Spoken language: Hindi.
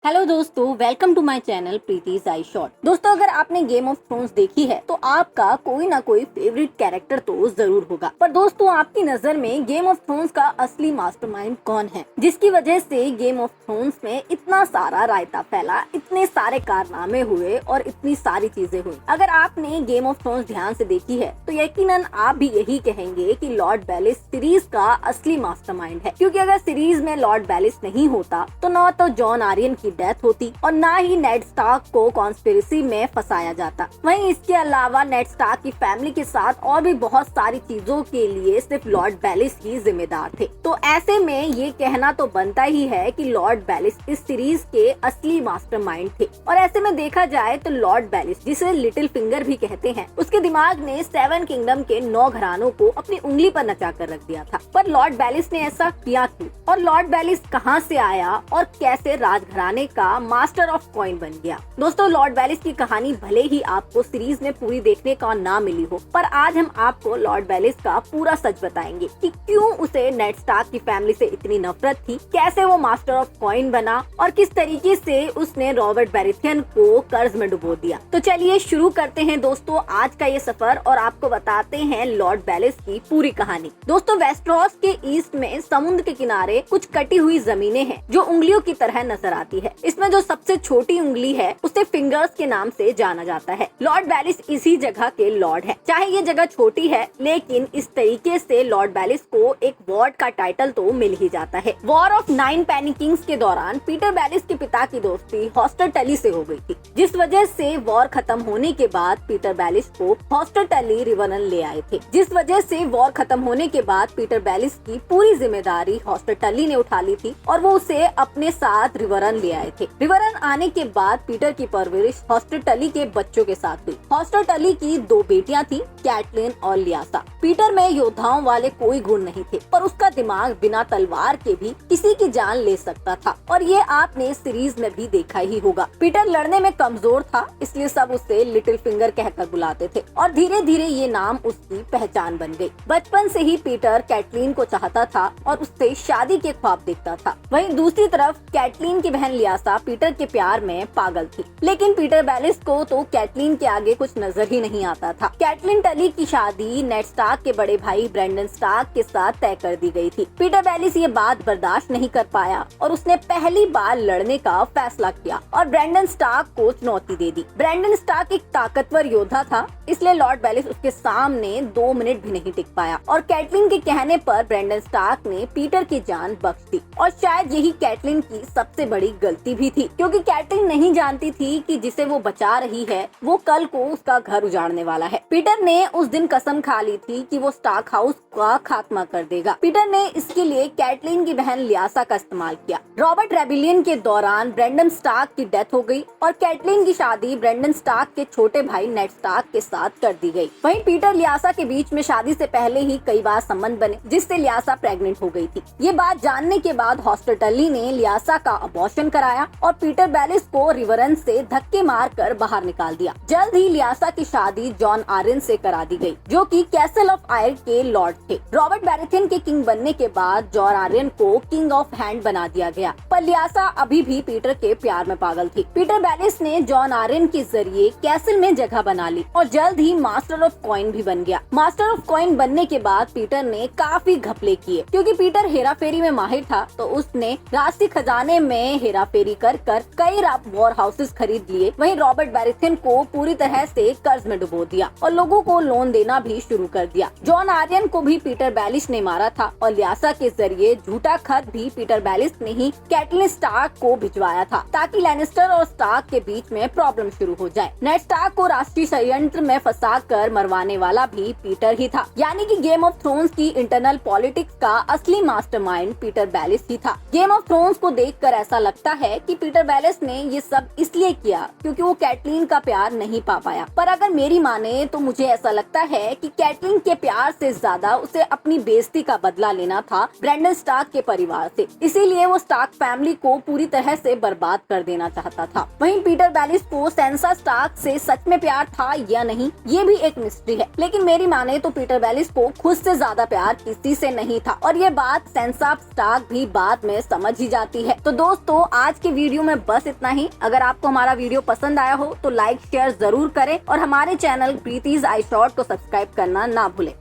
हेलो दोस्तों, welcome to my channel Preeti's eye shot. दोस्तों, अगर आपने गेम ऑफ थ्रोन्स देखी है तो आपका कोई ना कोई फेवरेट कैरेक्टर तो जरूर होगा। पर दोस्तों, आपकी नजर में गेम ऑफ थ्रोन्स का असली मास्टरमाइंड कौन है, जिसकी वजह से गेम ऑफ थ्रोन्स में इतना सारा रायता फैला, इतने सारे कारनामे हुए और इतनी सारी चीजें हुई। अगर आपने गेम ऑफ थ्रोन्स ध्यान से देखी है तो यकीनन आप भी यही कहेंगे कि लॉर्ड बेलिस सीरीज का असली मास्टरमाइंड है, क्योंकि अगर सीरीज में लॉर्ड बेलिस नहीं होता तो न तो जॉन आर्यन की डेथ होती और ना ही नेड स्टार्क को कॉन्स्पिरेसी में फंसाया जाता। वहीं इसके अलावा नेड स्टार्क की फैमिली के साथ और भी बहुत सारी चीजों के लिए सिर्फ लॉर्ड बेलिस ही जिम्मेदार थे। तो ऐसे में ये कहना तो बनता ही है कि लॉर्ड बेलिस इस सीरीज के असली मास्टरमाइंड थे। और ऐसे में देखा जाए तो लॉर्ड बेलिस, जिसे लिटिल फिंगर भी कहते हैं, उसके दिमाग ने 7 किंगडम के 9 घरानों को अपनी उंगली पर नचा कर रख दिया था। पर लॉर्ड बेलिस ने ऐसा किया क्यों, और लॉर्ड बेलिस कहां से आया और कैसे राजघराने का मास्टर ऑफ कॉइन बन गया। दोस्तों, लॉर्ड बेलिस की कहानी भले ही आपको सीरीज में पूरी देखने का ना मिली हो, पर आज हम आपको लॉर्ड बेलिस का पूरा सच बताएंगे कि क्यों उसे नेड स्टार्क की फैमिली से इतनी नफरत थी, कैसे वो मास्टर ऑफ कॉइन बना और किस तरीके से उसने रॉबर्ट बैरेथियन को कर्ज में डुबो दिया। तो चलिए शुरू करते हैं दोस्तों आज का ये सफर और आपको बताते हैं लॉर्ड बेलिस की पूरी कहानी। दोस्तों, वेस्टरॉस के ईस्ट में समुद्र के किनारे कुछ कटी हुई जमीनें हैं जो उंगलियों की तरह नजर आती है। इसमें जो सबसे छोटी उंगली है उसे फिंगर्स के नाम से जाना जाता है। लॉर्ड बेलिस इसी जगह के लॉर्ड है। चाहे ये जगह छोटी है, लेकिन इस तरीके से लॉर्ड बेलिस को एक वॉर्ड का टाइटल तो मिल ही जाता है। वॉर ऑफ 9 पेनी किंग्स के दौरान पीटर बेलिस के पिता की दोस्ती हॉस्टर टली से हो गई थी, जिस वजह से वॉर खत्म होने के बाद पीटर बेलिस को हॉस्टर टली रिवर्नन ले आए थे। जिस वजह से वॉर खत्म होने के बाद पीटर बेलिस की पूरी जिम्मेदारी हॉस्टर टली ने उठा ली थी और वो उसे अपने साथ रिवर्नन ले आए थे। रिवर्नन आने के बाद पीटर की परवरिश हॉस्टर टली के बच्चों के साथ हुई। हॉस्टर टली की 2 बेटियां थी, कैटलिन और लियासा। पीटर में योद्धाओं वाले कोई गुण नहीं थे, पर उसका दिमाग बिना तलवार के भी किसी की जान ले सकता था, और ये आपने सीरीज में भी देखा ही होगा। पीटर लड़ने में कमजोर था, इसलिए सब उसे लिटिल फिंगर कहकर बुलाते थे और धीरे धीरे ये नाम उसकी पहचान बन गई। बचपन से ही पीटर कैटलिन को चाहता था और उससे शादी के ख्वाब देखता था। वहीं दूसरी तरफ कैटलिन की बहन लियासा पीटर के प्यार में पागल थी, लेकिन पीटर बेलिस को तो कैटलिन के आगे कुछ नजर ही नहीं आता था। कैटलिन टली की शादी नेड स्टार्क के बड़े भाई ब्रेंडन स्टार्क के साथ तय कर दी गई थी। पीटर बेलिस ये बात बर्दाश्त नहीं कर पाया और उसने पहली बार लड़ने का फैसला किया और ब्रेंडन स्टार्क को चुनौती दे दी। ब्रेंडन स्टार्क एक ताकतवर योद्धा था, इसलिए लॉर्ड बेलिस उसके सामने 2 मिनट भी नहीं टिक पाया और कैटलिन के कहने पर ब्रेंडन स्टार्क ने पीटर की जान बख्श दी। और शायद यही कैटलिन की सबसे बड़ी गलती भी थी, क्योंकि कैटलिन नहीं जानती थी कि जिसे वो बचा रही है वो कल को उसका घर उजाड़ने वाला है। पीटर ने उस दिन कसम खा ली थी कि वो स्टार्क हाउस का खात्मा कर देगा। पीटर ने इसके लिए कैटलिन की बहन लियासा का इस्तेमाल किया। रॉबर्ट रेबिलियन के दौरान ब्रेंडन स्टार्क की डेथ हो गई और कैटलिन की शादी ब्रेंडन स्टार्क के छोटे भाई नेड स्टार्क के साथ कर दी गई। वहीं पीटर लियासा के बीच में शादी से पहले ही कई बार संबंध बने, जिससे लियासा प्रेग्नेंट हो गई थी। ये बात जानने के बाद हॉस्टर टली ने लियासा का अबॉर्शन कराया और पीटर बेलिस को रिवरन से धक्के मारकर बाहर निकाल दिया। जल्द ही लियासा की शादी जॉन आर्यन से करा दी गई, जो कि कैसल ऑफ आयर के लॉर्ड थे। रॉबर्ट बैरेथियन के किंग बनने के बाद जॉन आर्यन को किंग ऑफ हैंड बना दिया गया, पर लियासा अभी भी पीटर के प्यार में पागल थी। पीटर बेलिस ने जॉन आर्यन के जरिए कैसल में जगह बना ली और जल्द ही मास्टर ऑफ कॉइन भी बन गया। मास्टर ऑफ कॉइन बनने के बाद पीटर ने काफी घपले किए, क्योंकि पीटर हेराफेरी में माहिर था, तो उसने राष्ट्रीय खजाने में हेराफेरी कर कई वॉर हाउसेस खरीद लिए। वहीं रॉबर्ट बैरेथियन को पूरी तरह से कर्ज में डुबो दिया और लोगों को लोन देना भी शुरू कर दिया। जॉन आर्यन को भी पीटर बेलिस ने मारा था और लियासा के जरिए झूठा खत भी पीटर बेलिस ने ही कैटलिन स्टार्क को भिजवाया था, ताकि लैनिस्टर और स्टार्क के बीच में प्रॉब्लम शुरू हो जाए। नेड स्टार्क को राष्ट्रीय षड्यंत्र में फंसाकर मरवाने वाला भी पीटर ही था। यानी कि गेम ऑफ थ्रोन्स की इंटरनल पॉलिटिक्स का असली मास्टरमाइंड पीटर बेलिस ही था। गेम ऑफ थ्रोन्स को देखकर ऐसा लगता है कि पीटर बेलिस ने ये सब इसलिए किया क्योंकि वो कैटलिन का प्यार नहीं पा पाया, पर अगर मेरी माने तो मुझे ऐसा लगता है कि कैटलिन के प्यार से ज्यादा उसे अपनी बेइज्जती का बदला लेना था ब्रेंडन स्टार्क के परिवार से, इसीलिए वो स्टार्क फैमिली को पूरी तरह से बर्बाद कर देना चाहता था। वहीं पीटर बेलिस को सैंसा स्टार्क से सच में प्यार था या नहीं, ये भी एक मिस्ट्री है, लेकिन मेरी माने तो पीटर बेलिस को खुद से ज्यादा प्यार किसी से नहीं था और ये बात सैंसा स्टार्क भी बाद में समझ ही जाती है। तो दोस्तों आज की वीडियो में बस इतना ही। अगर आपको हमारा वीडियो पसंद आया हो तो लाइक शेयर जरूर करें और हमारे चैनल प्रीतिज आई शॉर्ट को सब्सक्राइब करना ना भूलें।